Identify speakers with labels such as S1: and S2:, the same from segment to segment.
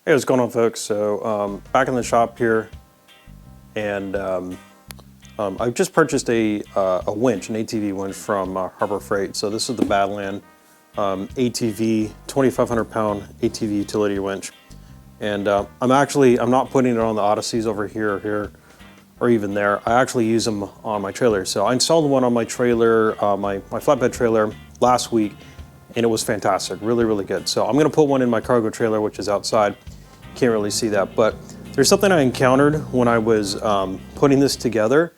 S1: Hey, what's going on, folks? So back in the shop here, and I've just purchased a winch, an ATV winch from Harbor Freight. So this is the Badlands ATV 2,500 pound ATV utility winch, and I'm not putting it on the Odysseys over here or even there. I actually use them on my trailer. So I installed one on my trailer, my flatbed trailer last week, and it was fantastic, really good. So I'm gonna put one in my cargo trailer, which is outside. Can't really see that, but there's something I encountered when I was putting this together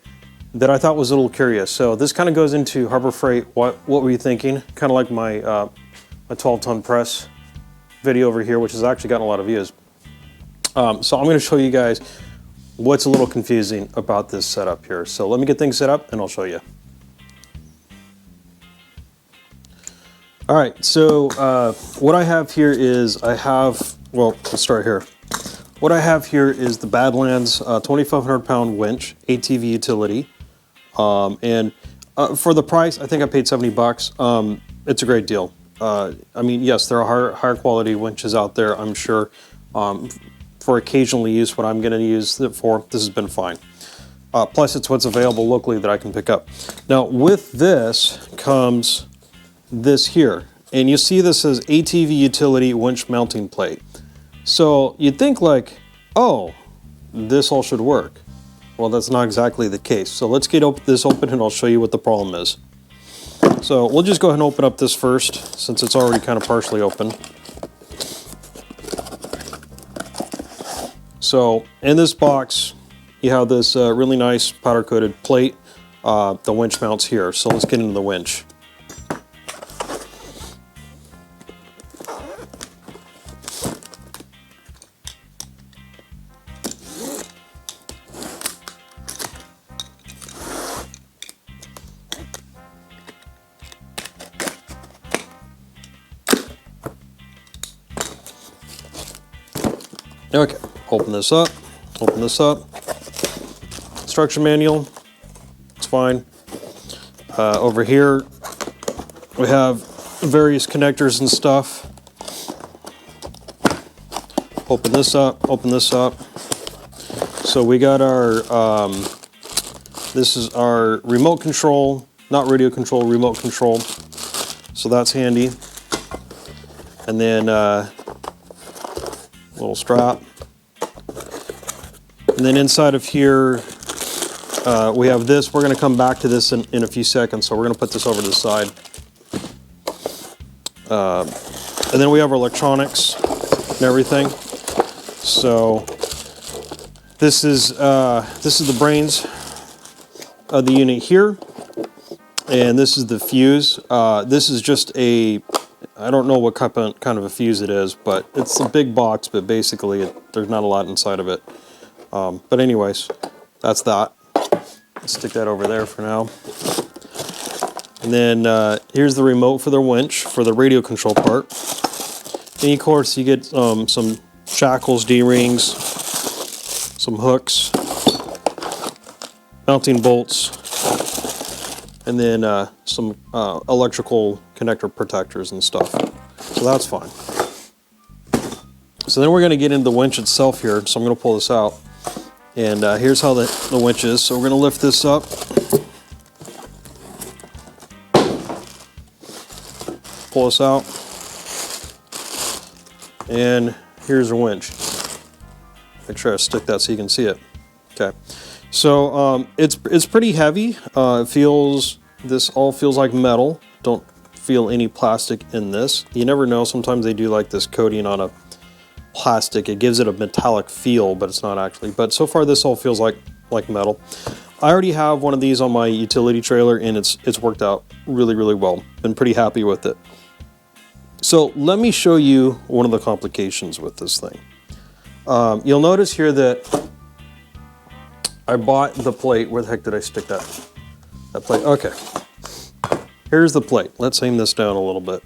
S1: that I thought was a little curious. So this kind of goes into Harbor Freight. What were you thinking? Kind of like my 12-ton press video over here, which has actually gotten a lot of views. So I'm going to show you guys what's a little confusing about this setup here. So let me get things set up and I'll show you. All right, so what I have here is well, let's start here. What I have here is the Badlands 2,500 pound winch, ATV utility. And for the price, I think I paid 70 bucks. It's a great deal. I mean, yes, there are higher quality winches out there, I'm sure. For occasional use, what I'm gonna use it for, this has been fine. Plus it's what's available locally that I can pick up. Now with this comes this here. And you see this as ATV utility winch mounting plate. So you'd think like, oh, this all should work. Well, that's not exactly the case. So let's get this open and I'll show you what the problem is. So we'll just go ahead and open up this first, since it's already kind of partially open. So in this box, you have this really nice powder coated plate. The winch mounts here. So let's get into the winch. Okay, open this up, Instruction manual, it's fine. Over here, we have various connectors and stuff. Open this up. So we got our, this is our remote control, not radio control, remote control. So that's handy. And then, little strap. And then inside of here, we have this. We're going to come back to this in a few seconds, so we're going to put this over to the side. And then we have our electronics and everything. So this is the brains of the unit here, and this is the fuse. This is just I don't know what kind of a fuse it is, but it's a big box, but basically there's not a lot inside of it. But anyways, that's that. Let's stick that over there for now. And then here's the remote for the winch, for the radio control part. And of course you get some shackles, D-rings, some hooks, mounting bolts, and then some electrical connector protectors and stuff. So that's fine. So then we're going to get into the winch itself here. So I'm going to pull this out. And here's how the winch is. So we're going to lift this up. Pull this out. And here's the winch. Make sure I stick that so you can see it. Okay. So it's pretty heavy. This all feels like metal. Don't feel any plastic in this. You never know. Sometimes they do like this coating on a plastic. It gives it a metallic feel, but it's not actually. But so far this all feels like metal. I already have one of these on my utility trailer, and it's worked out really well. Been pretty happy with it. So let me show you one of the complications with this thing. You'll notice here that I bought the plate. Where the heck did I stick that plate? Okay. Here's the plate. Let's aim this down a little bit.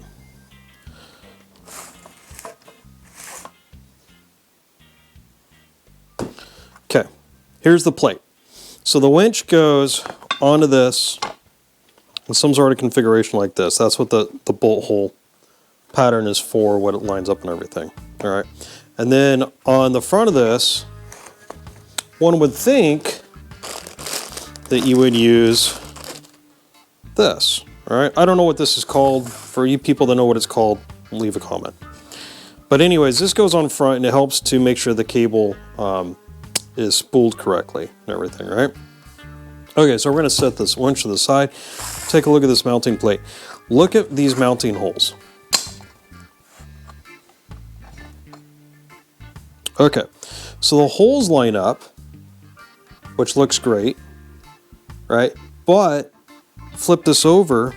S1: Okay. Here's the plate. So the winch goes onto this in some sort of configuration like this. That's what the bolt hole pattern is for, what it lines up and everything. All right. And then on the front of this, one would think that you would use this. All right, I don't know what this is called. For you people that know what it's called, leave a comment. But anyways, this goes on front and it helps to make sure the cable is spooled correctly and everything, right? Okay, so we're gonna set this winch to the side. Take a look at this mounting plate. Look at these mounting holes. Okay, so the holes line up, which looks great, right? But flip this over,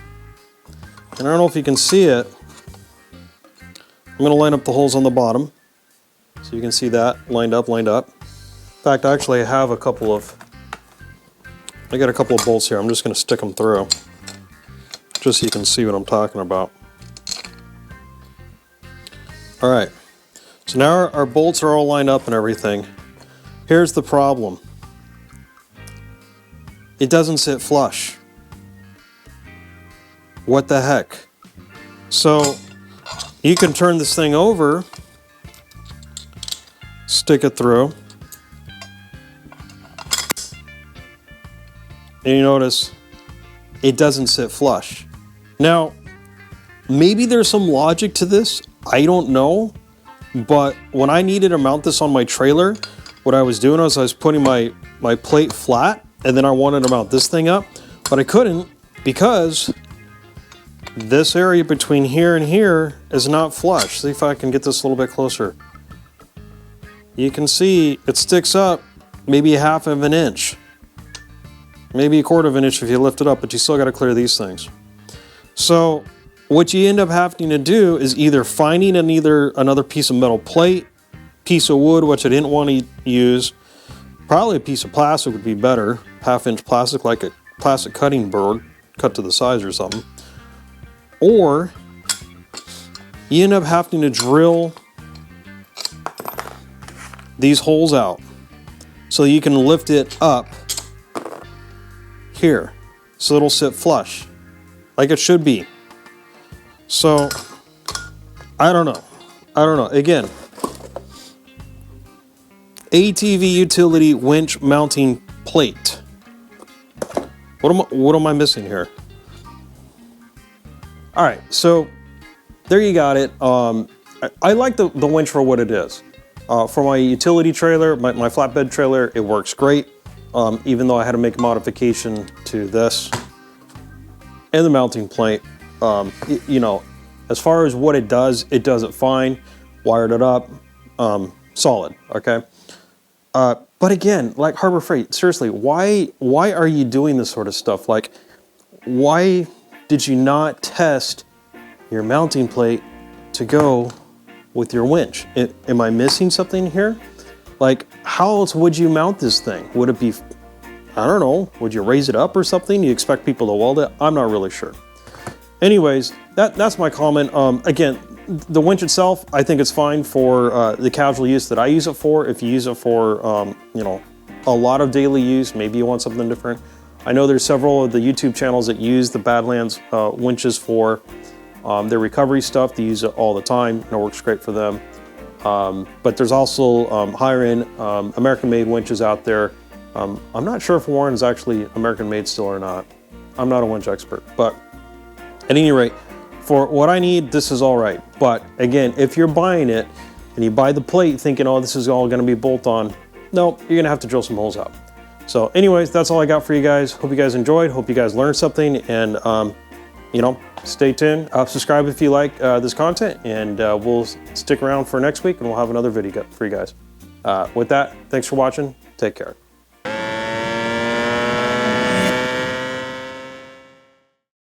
S1: and I don't know if you can see it. I'm going to line up the holes on the bottom, so you can see that lined up, lined up. In fact, actually, I got a couple of bolts here. I'm just going to stick them through, just so you can see what I'm talking about. All right, so now our bolts are all lined up and everything. Here's the problem. It doesn't sit flush. What the heck? So you can turn this thing over, stick it through, and you notice it doesn't sit flush. Now, maybe there's some logic to this, I don't know, but when I needed to mount this on my trailer, what I was doing was I was putting my plate flat, and then I wanted to mount this thing up, but I couldn't because this area between here and here is not flush. See if I can get this a little bit closer. You can see it sticks up maybe 1/2 of an inch. Maybe 1/4 of an inch if you lift it up, but you still got to clear these things. So what you end up having to do is either finding another piece of metal plate, piece of wood, which I didn't want to use. Probably a piece of plastic would be better. 1/2 inch plastic, like a plastic cutting board, cut to the size or something. Or you end up having to drill these holes out so you can lift it up here so it'll sit flush like it should be. So I don't know. Again, ATV utility winch mounting plate. What am I missing here? All right, so there you got it. I like the winch for what it is. For my utility trailer, my flatbed trailer, it works great. Even though I had to make a modification to this and the mounting plate. You know, as far as what it does it fine. Wired it up, solid, okay? But again, like Harbor Freight, seriously, why are you doing this sort of stuff? Like, why did you not test your mounting plate to go with your winch? Am I missing something here? Like, how else would you mount this thing? Would it be, I don't know, would you raise it up or something? You expect people to weld it? I'm not really sure. Anyways, that's my comment. Again, the winch itself, I think it's fine for the casual use that I use it for. If you use it for, you know, a lot of daily use, maybe you want something different. I know there's several of the YouTube channels that use the Badlands winches for their recovery stuff. They use it all the time and it works great for them. But there's also higher end American-made winches out there. I'm not sure if Warren is actually American-made still or not. I'm not a winch expert, but at any rate, for what I need, this is all right. But again, if you're buying it and you buy the plate thinking, oh, this is all gonna be bolt-on, no, you're gonna have to drill some holes out. So anyways, that's all I got for you guys. Hope you guys enjoyed. Hope you guys learned something. And you know, stay tuned. Subscribe if you like this content, and we'll stick around for next week and we'll have another video for you guys. With that, thanks for watching. Take care.